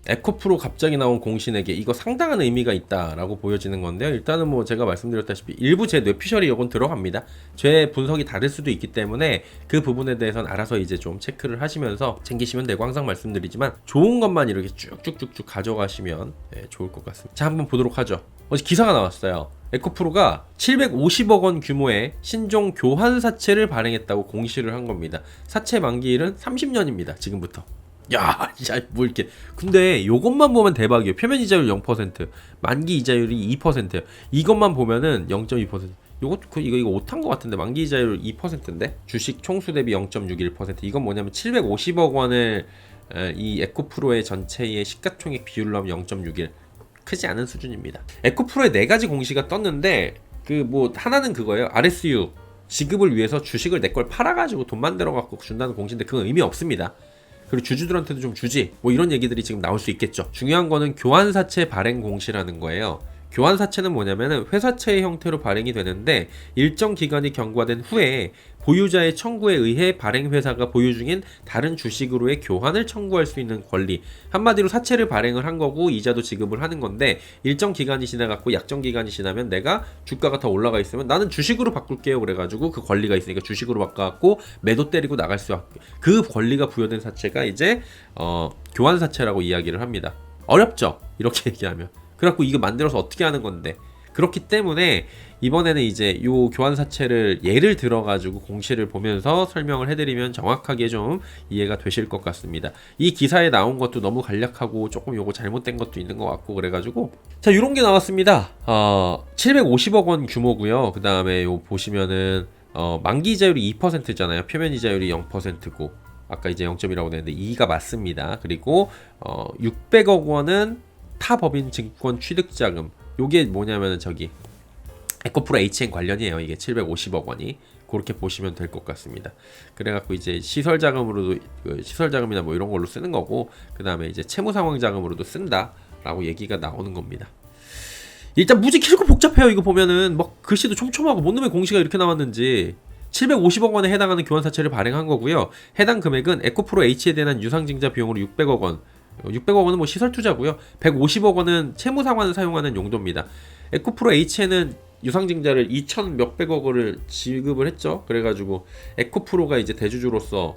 에코프로 갑자기 나온 공신에게 이거 상당한 의미가 있다라고 보여지는 건데요. 일단은 뭐 제가 말씀드렸다시피 일부 제 뇌피셜이 요건 들어갑니다. 제 분석이 다를 수도 있기 때문에 그 부분에 대해서는 알아서 이제 좀 체크를 하시면서 챙기시면 되고, 항상 말씀드리지만 좋은 것만 이렇게 쭉쭉쭉쭉 가져가시면 좋을 것 같습니다. 자, 한번 보도록 하죠. 어제 기사가 나왔어요. 에코프로가 750억 원 규모의 신종 교환 사채를 발행했다고 공시를 한 겁니다. 사채 만기일은 30년입니다. 지금부터. 야, 뭐 이렇게. 근데 요것만 보면 대박이에요. 표면 이자율 0%, 만기 이자율이 2%예요. 이것만 보면은 0.2%. 이거 오탄 것 같은데, 만기 이자율 2%인데 주식 총수 대비 0.61%. 이건 뭐냐면 750억 원을 이 에코프로의 전체의 시가총액 비율로 하면 0.61. 크지 않은 수준입니다. 에코프로에 4가지 공시가 떴는데, 그 뭐 하나는 그거예요. RSU 지급을 위해서 주식을 내 걸 팔아가지고 돈 만들어갖고 준다는 공시인데 그건 의미 없습니다. 그리고 주주들한테도 좀 주지, 뭐 이런 얘기들이 지금 나올 수 있겠죠. 중요한 거는 교환사채 발행 공시라는 거예요. 교환사채는 뭐냐면은 회사채의 형태로 발행이 되는데 일정 기간이 경과된 후에 보유자의 청구에 의해 발행회사가 보유 중인 다른 주식으로의 교환을 청구할 수 있는 권리. 한마디로 사채를 발행을 한 거고 이자도 지급을 하는 건데, 일정 기간이 지나갔고 약정 기간이 지나면 내가 주가가 더 올라가 있으면 나는 주식으로 바꿀게요 그래가지고 그 권리가 있으니까 주식으로 바꿔갖고 매도 때리고 나갈 수, 그 권리가 부여된 사채가 이제 교환사채라고 이야기를 합니다. 어렵죠? 이렇게 얘기하면. 그래갖고 이거 만들어서 어떻게 하는 건데. 그렇기 때문에 이번에는 이제 요 교환사채를 예를 들어가지고 공시를 보면서 설명을 해드리면 정확하게 좀 이해가 되실 것 같습니다. 이 기사에 나온 것도 너무 간략하고 조금 요거 잘못된 것도 있는 것 같고 그래가지고, 자, 요런 게 나왔습니다. 750억 원 규모고요. 그 다음에 요 보시면은 만기 이자율이 2%잖아요. 표면 이자율이 0%고 아까 이제 0.이라고 했는데 2가 맞습니다. 그리고 600억 원은 타법인 증권 취득자금. 요게 뭐냐면은 저기 에코프로 HN 관련이에요. 이게 750억 원이. 그렇게 보시면 될 것 같습니다. 그래갖고 이제 시설 자금으로도, 시설 자금이나 뭐 이런 걸로 쓰는 거고, 그 다음에 이제 채무 상황 자금으로도 쓴다라고 얘기가 나오는 겁니다. 일단 무지 길고 복잡해요. 이거 보면은 막 글씨도 촘촘하고 뭔 놈의 공시가 이렇게 나왔는지. 750억 원에 해당하는 교환사채를 발행한 거고요. 해당 금액은 에코프로 H에 대한 유상증자 비용으로 600억 원. 600억 원은 뭐 시설 투자고요. 150억 원은 채무 상환을 사용하는 용도입니다. 에코프로 H에는 유상증자를 2천 몇백억 원을 지급을 했죠. 그래가지고 에코프로가 이제 대주주로서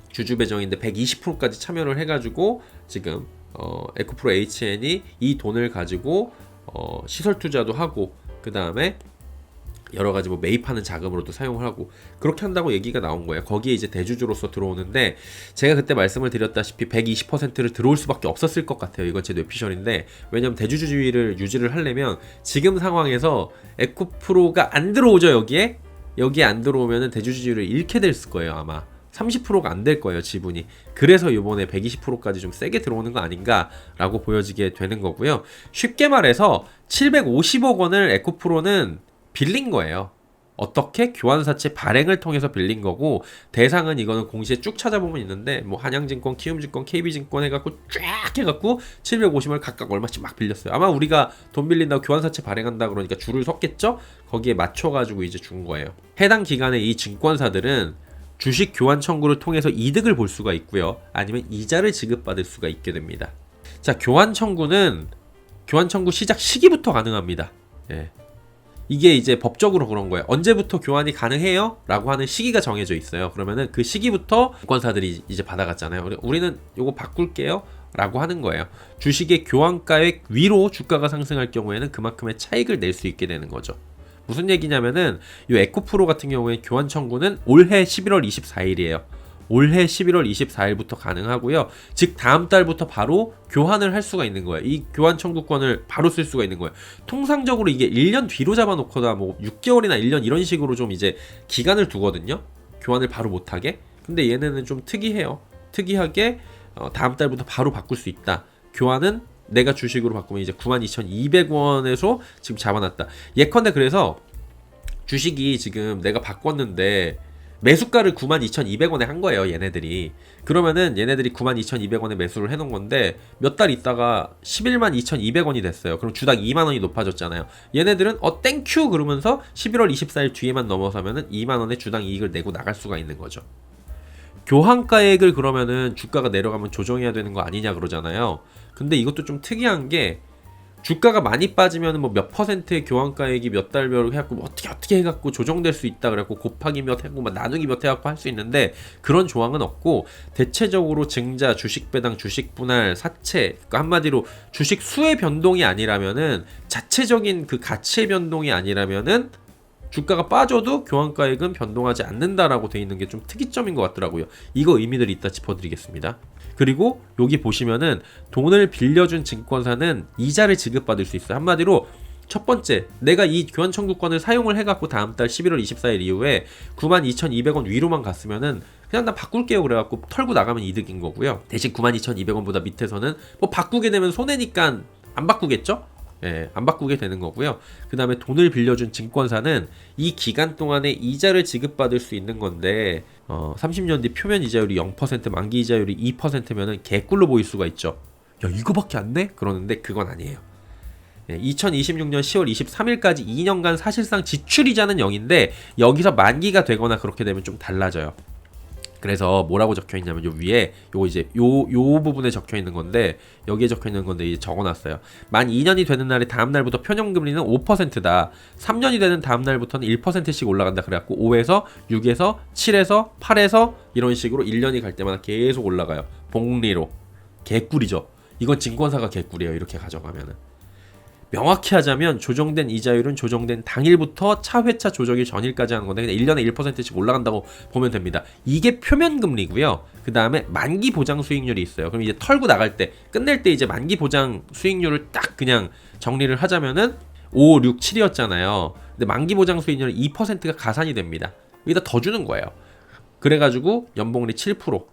주주 배정인데 120%까지 참여를 해가지고 지금 에코프로 HN이 이 돈을 가지고 시설 투자도 하고, 그 다음에 여러 가지 뭐 매입하는 자금으로도 사용을 하고 그렇게 한다고 얘기가 나온 거예요. 거기에 이제 대주주로서 들어오는데, 제가 그때 말씀을 드렸다시피 120%를 들어올 수밖에 없었을 것 같아요. 이건 제 뇌피셜인데, 왜냐면 대주주주의를 유지를 하려면 지금 상황에서 에코프로가 안 들어오죠. 여기에 안 들어오면은 대주주주의를 잃게 될 거예요. 아마 30%가 안 될 거예요, 지분이. 그래서 이번에 120%까지 좀 세게 들어오는 거 아닌가라고 보여지게 되는 거고요. 쉽게 말해서 750억 원을 에코프로는 빌린 거예요. 어떻게? 교환사채 발행을 통해서 빌린 거고, 대상은 이거는 공시에 쭉 찾아보면 있는데 뭐 한양증권, 키움증권, KB증권 해갖고 쫙 해갖고 750을 각각 얼마씩 막 빌렸어요. 아마 우리가 돈 빌린다고 교환사채 발행한다 그러니까 줄을 섰겠죠? 거기에 맞춰가지고 이제 준 거예요. 해당 기간에 이 증권사들은 주식 교환 청구를 통해서 이득을 볼 수가 있고요. 아니면 이자를 지급받을 수가 있게 됩니다. 자, 교환 청구 시작 시기부터 가능합니다. 예. 이게 이제 법적으로 그런 거예요. 언제부터 교환이 가능해요? 라고 하는 시기가 정해져 있어요. 그러면은 그 시기부터 증권사들이 이제 받아갔잖아요. 우리는 요거 바꿀게요 라고 하는 거예요. 주식의 교환가액 위로 주가가 상승할 경우에는 그만큼의 차익을 낼 수 있게 되는 거죠. 무슨 얘기냐면은 이 에코프로 같은 경우에 교환 청구는 올해 11월 24일이에요. 올해 11월 24일부터 가능하고요. 즉 다음 달부터 바로 교환을 할 수가 있는 거예요. 이 교환 청구권을 바로 쓸 수가 있는 거예요. 통상적으로 이게 1년 뒤로 잡아놓거나 뭐 6개월이나 1년 이런 식으로 좀 이제 기간을 두거든요. 교환을 바로 못하게. 근데 얘네는 좀 특이해요. 특이하게 다음 달부터 바로 바꿀 수 있다. 교환은 내가 주식으로 바꾸면 이제 92,200원에서 지금 잡아놨다. 예컨대 그래서 주식이 지금 내가 바꿨는데 매수가를 92,200원에 한 거예요, 얘네들이. 그러면은 얘네들이 92,200원에 매수를 해놓은 건데 몇 달 있다가 112,200원이 됐어요. 그럼 주당 2만원이 높아졌잖아요. 얘네들은 땡큐 그러면서 11월 24일 뒤에만 넘어서면은 2만원의 주당 이익을 내고 나갈 수가 있는 거죠. 교환가액을 그러면은 주가가 내려가면 조정해야 되는 거 아니냐 그러잖아요. 근데 이것도 좀 특이한 게 주가가 많이 빠지면 뭐 몇 퍼센트의 교환가액이 몇 달별로 해갖고 뭐 어떻게 해갖고 조정될 수 있다 그래갖고 곱하기 몇 하고 막 나누기 몇 해갖고 할 수 있는데 그런 조항은 없고 대체적으로 증자, 주식 배당, 주식 분할, 사채, 그러니까 한마디로 주식 수의 변동이 아니라면은 자체적인 그 가치의 변동이 아니라면은 주가가 빠져도 교환가액은 변동하지 않는다라고 돼 있는 게 좀 특이점인 것 같더라고요. 이거 의미들이 있다 짚어드리겠습니다. 그리고 여기 보시면은 돈을 빌려준 증권사는 이자를 지급받을 수 있어요. 한마디로 첫 번째, 내가 이 교환 청구권을 사용을 해갖고 다음 달 11월 24일 이후에 92,200원 위로만 갔으면은 그냥 나 바꿀게요 그래갖고 털고 나가면 이득인 거고요. 대신 92,200원보다 밑에서는 뭐 바꾸게 되면 손해니까 안 바꾸겠죠? 예, 안 바꾸게 되는 거고요. 그 다음에 돈을 빌려준 증권사는 이 기간 동안에 이자를 지급받을 수 있는 건데 30년 뒤 표면 이자율이 0%, 만기 이자율이 2%면은 개꿀로 보일 수가 있죠. 야, 이거밖에 안 내? 그러는데 그건 아니에요. 2026년 10월 23일까지 2년간 사실상 지출이자는 0인데 여기서 만기가 되거나 그렇게 되면 좀 달라져요. 그래서 뭐라고 적혀 있냐면 요 위에 요거 이제 요 부분에 적혀 있는 건데 여기에 적혀 있는 건데 이제 적어 놨어요. 만 2년이 되는 날에 다음 날부터 평형 금리는 5%다. 3년이 되는 다음 날부터는 1%씩 올라간다. 그래 갖고 5에서 6에서 7에서 8에서 이런 식으로 1년이 갈 때마다 계속 올라가요. 복리로. 개꿀이죠. 이건 증권사가 개꿀이에요. 이렇게 가져가면은. 명확히 하자면 조정된 이자율은 조정된 당일부터 차회차 조정일 전일까지 하는 건데 그냥 1년에 1%씩 올라간다고 보면 됩니다. 이게 표면 금리고요. 그 다음에 만기 보장 수익률이 있어요. 그럼 이제 털고 나갈 때 끝낼 때 이제 만기 보장 수익률을 딱 그냥 정리를 하자면은 5, 6, 7이었잖아요. 근데 만기 보장 수익률은 2%가 가산이 됩니다. 여기다 더 주는 거예요. 그래가지고 연봉리 7%.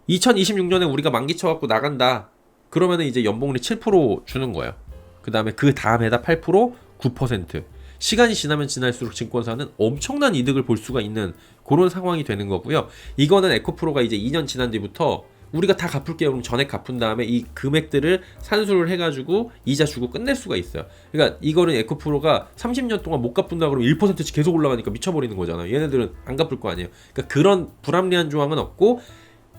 2026년에 우리가 만기 쳐갖고 나간다. 그러면은 이제 연봉리 7% 주는 거예요. 그 다음에 그 다음에다 8%, 9%. 시간이 지나면 지날수록 증권사는 엄청난 이득을 볼 수가 있는 그런 상황이 되는 거고요. 이거는 에코프로가 이제 2년 지난 뒤부터 우리가 다 갚을게요. 그럼 전액 갚은 다음에 이 금액들을 산수를 해가지고 이자 주고 끝낼 수가 있어요. 그러니까 이거는 에코프로가 30년 동안 못 갚는다 그러면 1%씩 계속 올라가니까 미쳐버리는 거잖아요. 얘네들은 안 갚을 거 아니에요. 그러니까 그런 불합리한 조항은 없고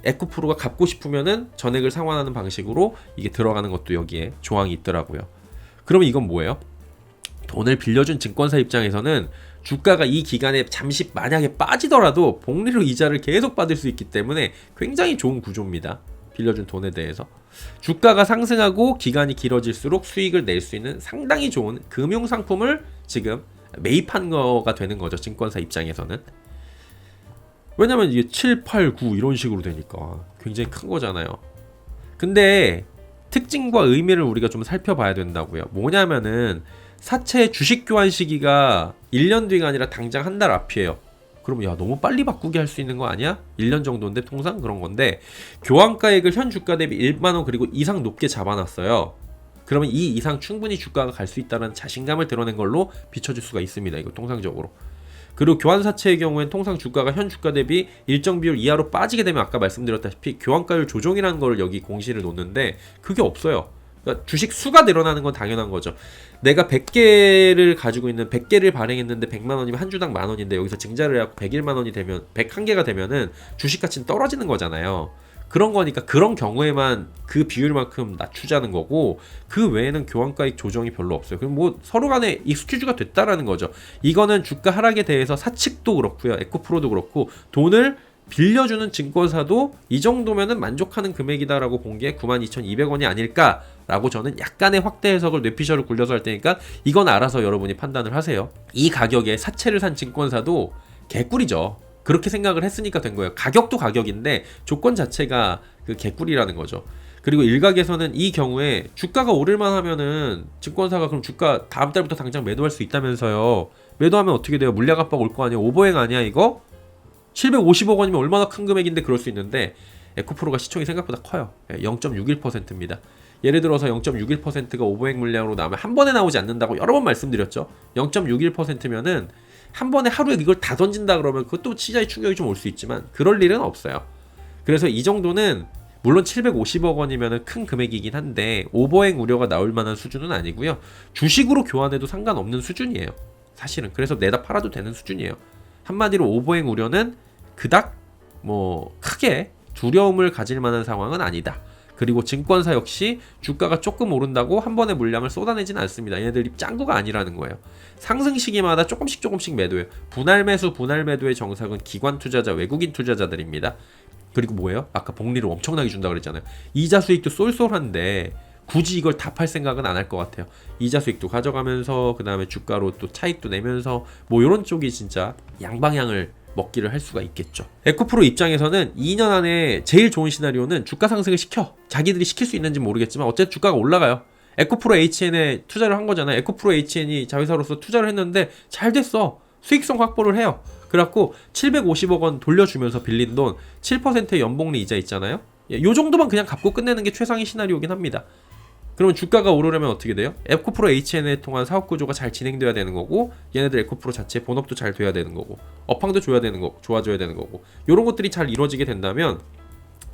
에코프로가 갚고 싶으면은 전액을 상환하는 방식으로 이게 들어가는 것도 여기에 조항이 있더라고요. 그러면 이건 뭐예요? 돈을 빌려준 증권사 입장에서는 주가가 이 기간에 잠시 만약에 빠지더라도 복리로 이자를 계속 받을 수 있기 때문에 굉장히 좋은 구조입니다. 빌려준 돈에 대해서. 주가가 상승하고 기간이 길어질수록 수익을 낼 수 있는 상당히 좋은 금융상품을 지금 매입한 거가 되는 거죠. 증권사 입장에서는. 왜냐면 이게 7, 8, 9 이런 식으로 되니까 굉장히 큰 거잖아요. 근데 특징과 의미를 우리가 좀 살펴봐야 된다고요. 뭐냐면은 사채 주식 교환 시기가 1년 뒤가 아니라 당장 한 달 앞이에요. 그러면 야 너무 빨리 바꾸게 할 수 있는 거 아니야? 1년 정도인데 통상 그런 건데 교환가액을 현 주가 대비 1만원 그리고 이상 높게 잡아놨어요. 그러면 이 이상 충분히 주가가 갈 수 있다는 자신감을 드러낸 걸로 비춰줄 수가 있습니다. 이거 통상적으로. 그리고 교환사채의 경우엔 통상 주가가 현 주가 대비 일정 비율 이하로 빠지게 되면 아까 말씀드렸다시피 교환가율 조정이라는 걸 여기 공시를 놓는데 그게 없어요. 그러니까 주식 수가 늘어나는 건 당연한 거죠. 내가 100개를 가지고 있는 100개를 발행했는데 100만 원이면 한 주당 만 원인데 여기서 증자를 해갖고 101만 원이 되면 101개가 되면은 주식 가치는 떨어지는 거잖아요. 그런 거니까 그런 경우에만 그 비율만큼 낮추자는 거고 그 외에는 교환가액 조정이 별로 없어요. 그럼 뭐 서로 간에 익스큐즈가 됐다라는 거죠. 이거는 주가 하락에 대해서 사측도 그렇고요. 에코프로도 그렇고 돈을 빌려주는 증권사도 이 정도면은 만족하는 금액이다라고 본 게 92,200원이 아닐까라고 저는 약간의 확대 해석을 뇌피셜을 굴려서 할 테니까 이건 알아서 여러분이 판단을 하세요. 이 가격에 사채를 산 증권사도 개꿀이죠. 그렇게 생각을 했으니까 된 거예요. 가격도 가격인데 조건 자체가 그 개꿀이라는 거죠. 그리고 일각에서는 이 경우에 주가가 오를만 하면은 증권사가 그럼 주가 다음 달부터 당장 매도할 수 있다면서요. 매도하면 어떻게 돼요? 물량 압박 올 거 아니에요? 오버행 아니야 이거? 750억 원이면 얼마나 큰 금액인데 그럴 수 있는데 에코프로가 시총이 생각보다 커요. 0.61%입니다. 예를 들어서 0.61%가 오버행 물량으로 나오면 한 번에 나오지 않는다고 여러 번 말씀드렸죠. 0.61%면은 한 번에 하루에 이걸 다 던진다 그러면 그것도 시장에 충격이 좀 올 수 있지만 그럴 일은 없어요. 그래서 이 정도는 물론 750억 원이면 큰 금액이긴 한데 오버행 우려가 나올 만한 수준은 아니고요. 주식으로 교환해도 상관없는 수준이에요. 사실은. 그래서 내다 팔아도 되는 수준이에요. 한마디로 오버행 우려는 그닥 뭐 크게 두려움을 가질 만한 상황은 아니다. 그리고 증권사 역시 주가가 조금 오른다고 한 번에 물량을 쏟아내지는 않습니다. 얘네들이 짱구가 아니라는 거예요. 상승 시기마다 조금씩 매도해요. 분할 매수, 분할 매도의 정석은 기관 투자자, 외국인 투자자들입니다. 그리고 뭐예요? 아까 복리를 엄청나게 준다고 그랬잖아요. 이자 수익도 쏠쏠한데 굳이 이걸 다 팔 생각은 안 할 것 같아요. 이자 수익도 가져가면서 그 다음에 주가로 또 차익도 내면서 뭐 이런 쪽이 진짜 양방향을 먹기를 할 수가 있겠죠. 에코프로 입장에서는 2년 안에 제일 좋은 시나리오는 주가 상승을 시켜. 자기들이 시킬 수 있는지 모르겠지만 어쨌든 주가가 올라가요. 에코프로 HN에 투자를 한 거잖아요. 에코프로 HN이 자회사로서 투자를 했는데 잘 됐어. 수익성 확보를 해요. 그래갖고 750억 원 돌려주면서 빌린 돈 7%의 연복리 이자 있잖아요. 요 정도만 그냥 갚고 끝내는 게 최상의 시나리오긴 합니다. 그러면 주가가 오르려면 어떻게 돼요? 에코프로 HN을 통한 사업 구조가 잘 진행돼야 되는 거고, 얘네들 에코프로 자체 본업도 잘 돼야 되는 거고, 업황도 줘야 되는 거고, 좋아져야 되는 거고, 이런 것들이 잘 이루어지게 된다면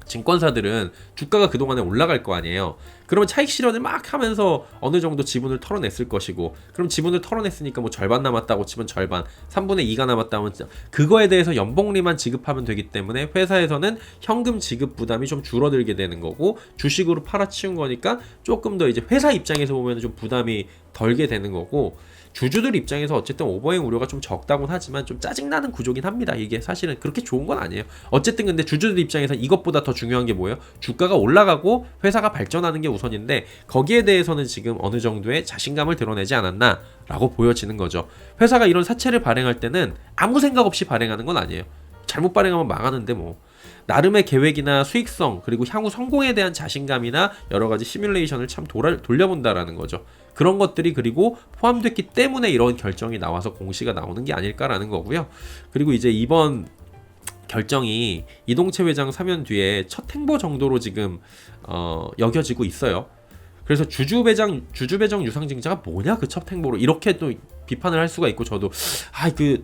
증권사들은 주가가 그동안에 올라갈 거 아니에요. 그러면 차익 실현을 막 하면서 어느 정도 지분을 털어냈을 것이고, 그럼 지분을 털어냈으니까 뭐 절반 남았다고 치면 절반, 3분의 2가 남았다면 그거에 대해서 연봉리만 지급하면 되기 때문에 회사에서는 현금 지급 부담이 좀 줄어들게 되는 거고, 주식으로 팔아치운 거니까 조금 더 이제 회사 입장에서 보면 좀 부담이 덜게 되는 거고, 주주들 입장에서 어쨌든 오버행 우려가 좀 적다곤 하지만 좀 짜증나는 구조긴 합니다. 이게 사실은 그렇게 좋은 건 아니에요. 어쨌든 근데 주주들 입장에서 이것보다 더 중요한 게 뭐예요? 주가가 올라가고 회사가 발전하는 게 우선인데, 거기에 대해서는 지금 어느 정도의 자신감을 드러내지 않았나 라고 보여지는 거죠. 회사가 이런 사채를 발행할 때는 아무 생각 없이 발행하는 건 아니에요. 잘못 발행하면 망하는데 뭐. 나름의 계획이나 수익성, 그리고 향후 성공에 대한 자신감이나 여러 가지 시뮬레이션을 참 돌려본다라는 거죠. 그런 것들이 그리고 포함됐기 때문에 이런 결정이 나와서 공시가 나오는 게 아닐까라는 거고요. 그리고 이제 이번 결정이 이동채 회장 사면 뒤에 첫 행보 정도로 지금 여겨지고 있어요. 그래서 주주 배정 유상증자가 뭐냐 그 첫 행보로 이렇게 또 비판을 할 수가 있고, 저도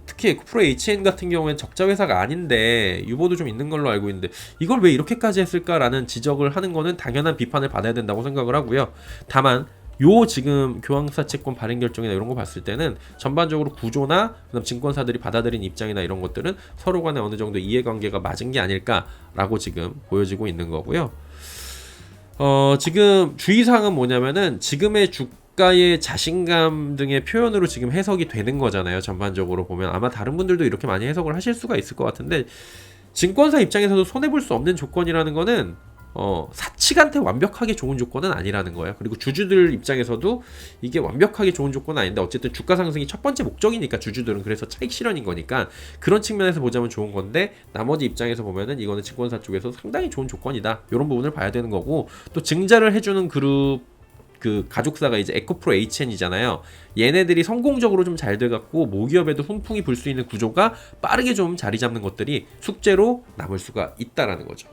특히 에코프로 HN 같은 경우엔 적자 회사가 아닌데 유보도 좀 있는 걸로 알고 있는데 이걸 왜 이렇게까지 했을까라는 지적을 하는 거는 당연한 비판을 받아야 된다고 생각을 하고요. 다만 요 지금 교황사채권 발행 결정이나 이런 거 봤을 때는 전반적으로 구조나 그다음 증권사들이 받아들인 입장이나 이런 것들은 서로 간에 어느 정도 이해관계가 맞은 게 아닐까라고 지금 보여지고 있는 거고요. 지금 주의사항은 뭐냐면은 지금의 주가의 자신감 등의 표현으로 지금 해석이 되는 거잖아요. 전반적으로 보면 아마 다른 분들도 이렇게 많이 해석을 하실 수가 있을 것 같은데, 증권사 입장에서도 손해볼 수 없는 조건이라는 거는 사측한테 완벽하게 좋은 조건은 아니라는 거예요. 그리고 주주들 입장에서도 이게 완벽하게 좋은 조건은 아닌데 어쨌든 주가 상승이 첫 번째 목적이니까 주주들은 그래서 차익 실현인 거니까 그런 측면에서 보자면 좋은 건데, 나머지 입장에서 보면은 이거는 증권사 쪽에서 상당히 좋은 조건이다, 이런 부분을 봐야 되는 거고, 또 증자를 해주는 그룹 그 가족사가 이제 에코프로 HN이잖아요. 얘네들이 성공적으로 좀 잘 돼갖고 모기업에도 훈풍이 불 수 있는 구조가 빠르게 좀 자리 잡는 것들이 숙제로 남을 수가 있다라는 거죠.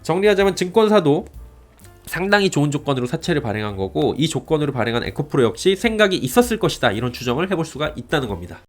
정리하자면 증권사도 상당히 좋은 조건으로 사채를 발행한 거고, 이 조건으로 발행한 에코프로 역시 생각이 있었을 것이다, 이런 추정을 해볼 수가 있다는 겁니다.